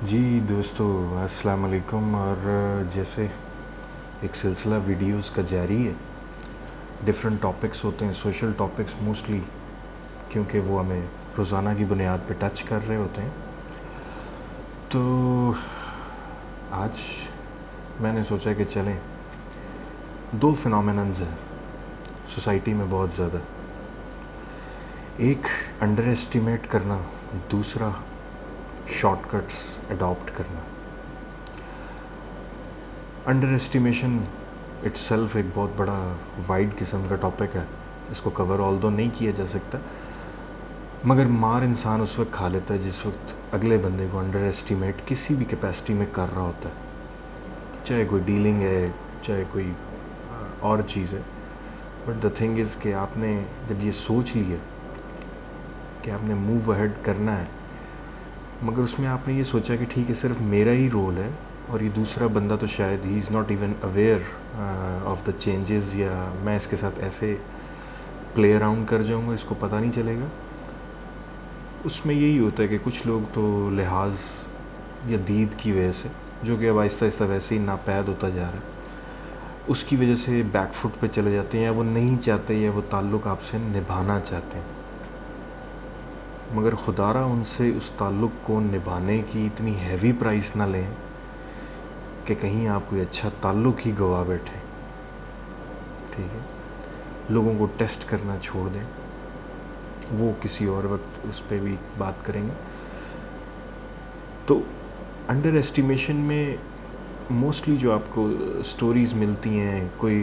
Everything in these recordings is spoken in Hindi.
जी दोस्तों, अस्सलाम वालेकुम। और जैसे एक सिलसिला वीडियोस का जारी है, डिफरेंट टॉपिक्स होते हैं, सोशल टॉपिक्स मोस्टली, क्योंकि वो हमें रोज़ाना की बुनियाद पे टच कर रहे होते हैं। तो आज मैंने सोचा कि चलें, दो फिनोमेनन्स हैं सोसाइटी में बहुत ज़्यादा। एक अंडर एस्टिमेट करना, दूसरा शॉर्टकट्स अडॉप्ट करना। अंडर एस्टिमेशन इट्सेल्फ एक बहुत बड़ा वाइड किस्म का टॉपिक है, इसको कवर ऑल दो नहीं किया जा सकता, मगर मार इंसान उस वक्त खा लेता है जिस वक्त अगले बंदे को अंडर एस्टिमेट किसी भी कैपेसिटी में कर रहा होता है, चाहे कोई डीलिंग है, चाहे कोई और चीज़ है। बट द थिंग इज़ कि आपने जब ये सोच लिया कि आपने मूव अहेड करना है, मगर उसमें आपने ये सोचा कि ठीक है सिर्फ मेरा ही रोल है और ये दूसरा बंदा तो शायद he is not even aware of the changes, या मैं इसके साथ ऐसे प्ले अराउंड कर जाऊंगा, इसको पता नहीं चलेगा। उसमें यही होता है कि कुछ लोग तो लिहाज या दीद की वजह से, जो कि अब आहिस्ता आहिस्ता वैसे ही नापैद होता जा रहा है, उसकी वजह से बैकफुट पे चले जाते हैं, या वो नहीं चाहते या वो ताल्लुक़ आपसे निभाना चाहते हैं, मगर खुदारा उनसे उस ताल्लुक़ को निभाने की इतनी हैवी प्राइस ना लें कि कहीं आप कोई अच्छा ताल्लुक़ ही गवा बैठे। ठीक है, लोगों को टेस्ट करना छोड़ दें, वो किसी और वक्त उस पर भी बात करेंगे। तो अंडर एस्टिमेशन में मोस्टली जो आपको स्टोरीज़ मिलती हैं, कोई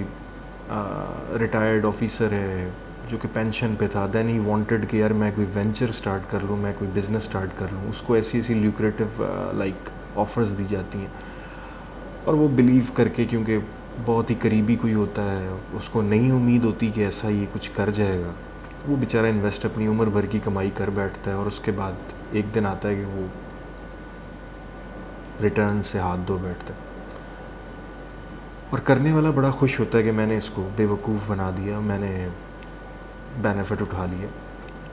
रिटायर्ड ऑफिसर है जो कि पेंशन पे था, देन ही वांटेड कि यार मैं कोई वेंचर स्टार्ट कर लूँ, मैं कोई बिज़नेस स्टार्ट कर लूँ, उसको ऐसी ऐसी ल्यूक्रेटिव लाइक ऑफ़र्स दी जाती हैं, और वो बिलीव करके, क्योंकि बहुत ही करीबी कोई होता है, उसको नहीं उम्मीद होती कि ऐसा ये कुछ कर जाएगा, वो बेचारा इन्वेस्ट अपनी उम्र भर की कमाई कर बैठता है, और उसके बाद एक दिन आता है कि वो रिटर्न से हाथ धो बैठता है, और करने वाला बड़ा खुश होता है कि मैंने इसको बेवकूफ़ बना दिया, मैंने बेनिफिट उठा लिया।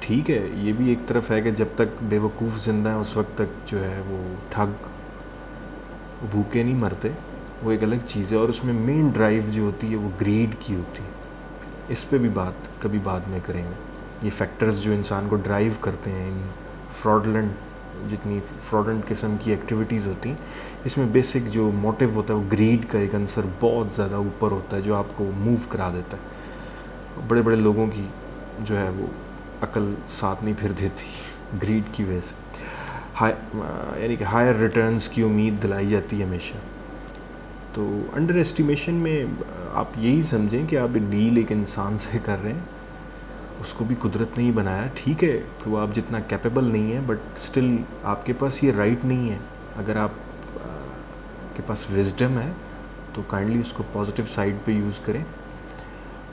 ठीक है, ये भी एक तरफ है कि जब तक बेवकूफ़ ज़िंदा है उस वक्त तक जो है वो ठग भूखे नहीं मरते, वो एक अलग चीज़ है। और उसमें मेन ड्राइव जो होती है वो ग्रीड की होती है, इस पे भी बात कभी बाद में करेंगे। ये फैक्टर्स जो इंसान को ड्राइव करते हैं इन फ्रॉडलेंट, जितनी फ्रॉडेंट किस्म की एक्टिविटीज़ होती हैं, इसमें बेसिक जो मोटिव होता है वो ग्रीड का एक आंसर बहुत ज़्यादा ऊपर होता है, जो आपको मूव करा देता है। बड़े बड़े लोगों की जो है वो अकल साथ नहीं फिर देती ग्रीड की वजह से। यानी कि हायर रिटर्न्स की उम्मीद दिलाई जाती है हमेशा। तो अंडर एस्टिमेशन में आप यही समझें कि आप डील एक इंसान से कर रहे हैं, उसको भी कुदरत ने ही बनाया। ठीक है कि वो आप जितना कैपेबल नहीं है, बट स्टिल आपके पास ये राइट नहीं है। अगर आप के पास विजडम है तो काइंडली उसको पॉजिटिव साइड पे यूज़ करें,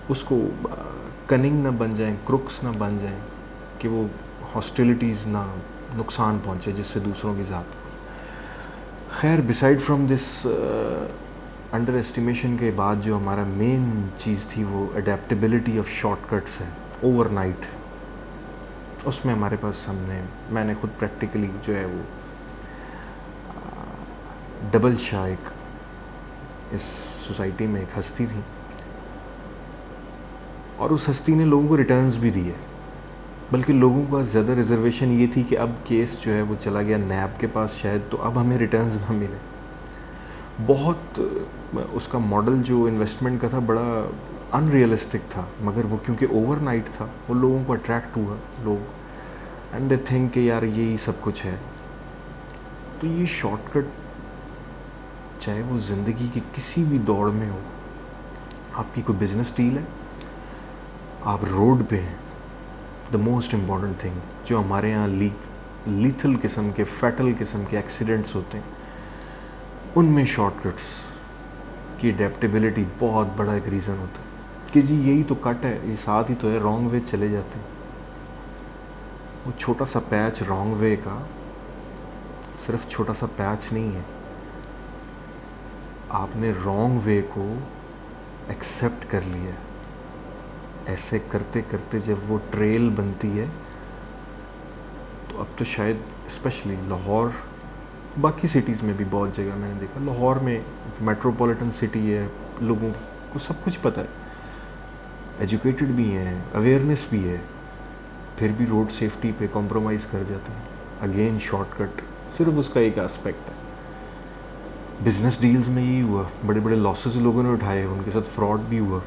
उसको कनिंग ना बन जाएं, क्रुक्स ना बन जाएं, कि वो हॉस्टिलिटीज़ ना नुकसान पहुंचे जिससे दूसरों की ज़ात को। खैर, beside from this under estimation के बाद जो हमारा मेन चीज़ थी वो अडेप्टेबिलिटी ऑफ शॉर्टकट्स है ओवरनाइट। उसमें हमारे पास मैंने खुद प्रैक्टिकली जो है वो डबल शाह एक इस सोसाइटी में एक हस्ती थी, और उस हस्ती ने लोगों को रिटर्न्स भी दिए, बल्कि लोगों का ज़्यादा रिजर्वेशन ये थी कि अब केस जो है वो चला गया नैब के पास शायद, तो अब हमें रिटर्न्स ना मिले। बहुत उसका मॉडल जो इन्वेस्टमेंट का था बड़ा अनरियलिस्टिक था, मगर वो क्योंकि ओवरनाइट था वो लोगों को अट्रैक्ट हुआ, लोग एंड दे थिंक कि यार यही सब कुछ है। तो ये शॉर्टकट चाहे वो ज़िंदगी की किसी भी दौड़ में हो, आपकी कोई बिज़नेस डील है, आप रोड पे हैं, द मोस्ट इम्पॉर्टेंट थिंग जो हमारे यहाँ लीथल किस्म के, फैटल किस्म के एक्सीडेंट्स होते हैं, उनमें शॉर्टकट्स की अडेप्टेबिलिटी बहुत बड़ा एक रीज़न होता है कि जी यही तो कट है, ये साथ ही तो है, रॉन्ग वे चले जाते हैं। वो छोटा सा पैच रॉन्ग वे का सिर्फ छोटा सा पैच नहीं है, आपने रॉन्ग वे को एक्सेप्ट कर लिया। ऐसे करते करते जब वो ट्रेल बनती है, तो अब तो शायद स्पेशली लाहौर बाकी सिटीज़ में भी बहुत जगह मैंने देखा, लाहौर में मेट्रोपॉलिटन सिटी है, लोगों को सब कुछ पता है, एजुकेटेड भी हैं, अवेयरनेस भी है, फिर भी रोड सेफ्टी पे कॉम्प्रोमाइज़ कर जाते हैं। अगेन शॉर्टकट, सिर्फ उसका एक एस्पेक्ट है। बिजनेस डील्स में यही हुआ, बड़े बड़े लॉसेस लोगों ने उठाए, उनके साथ फ्रॉड भी हुआ।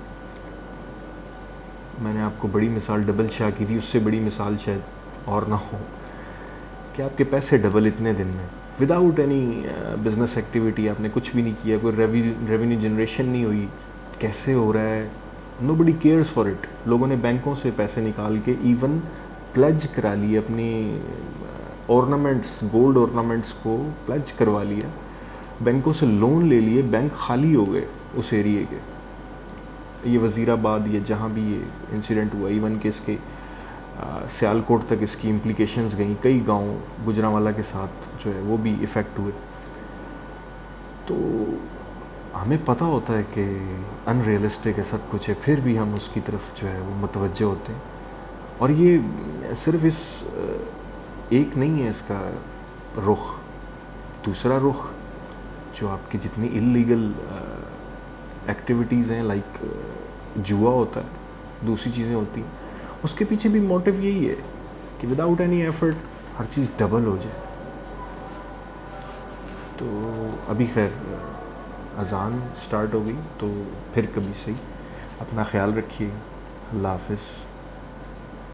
मैंने आपको बड़ी मिसाल डबल शाह की थी, उससे बड़ी मिसाल शायद और ना हो कि आपके पैसे डबल इतने दिन में, विदाउट एनी बिजनेस एक्टिविटी, आपने कुछ भी नहीं किया, कोई रेवेन्यू जनरेशन नहीं हुई, कैसे हो रहा है, nobody cares for it. लोगों ने बैंकों से पैसे निकाल के इवन प्लेज करा लिए, अपनी ऑर्नामेंट्स, गोल्ड ऑर्नामेंट्स को प्लेज करवा लिया, बैंकों से लोन ले लिए, बैंक खाली हो गए उस एरिए के। ये वज़ीराबाद, ये जहाँ भी ये इंसिडेंट हुआ, इवन कि इसके सियालकोट तक इसकी इम्प्लीकेशंस गई, कई गांव गुजरांवाला के साथ जो है वो भी इफ़ेक्ट हुए। तो हमें पता होता है कि अनरियलिस्टिक है सब कुछ है, फिर भी हम उसकी तरफ जो है वो मुतवज्जे होते हैं। और ये सिर्फ इस एक नहीं है इसका रुख, दूसरा रुख जो आपकी जितनी इल्लीगल एक्टिविटीज़ हैं, लाइक जुआ होता है, दूसरी चीज़ें होती हैं, उसके पीछे भी मोटिव यही है कि विदाउट एनी एफर्ट हर चीज़ डबल हो जाए। तो अभी खैर अज़ान स्टार्ट हो गई, तो फिर कभी सही, अपना ख्याल रखिए। अल्लाह हाफ़िज़।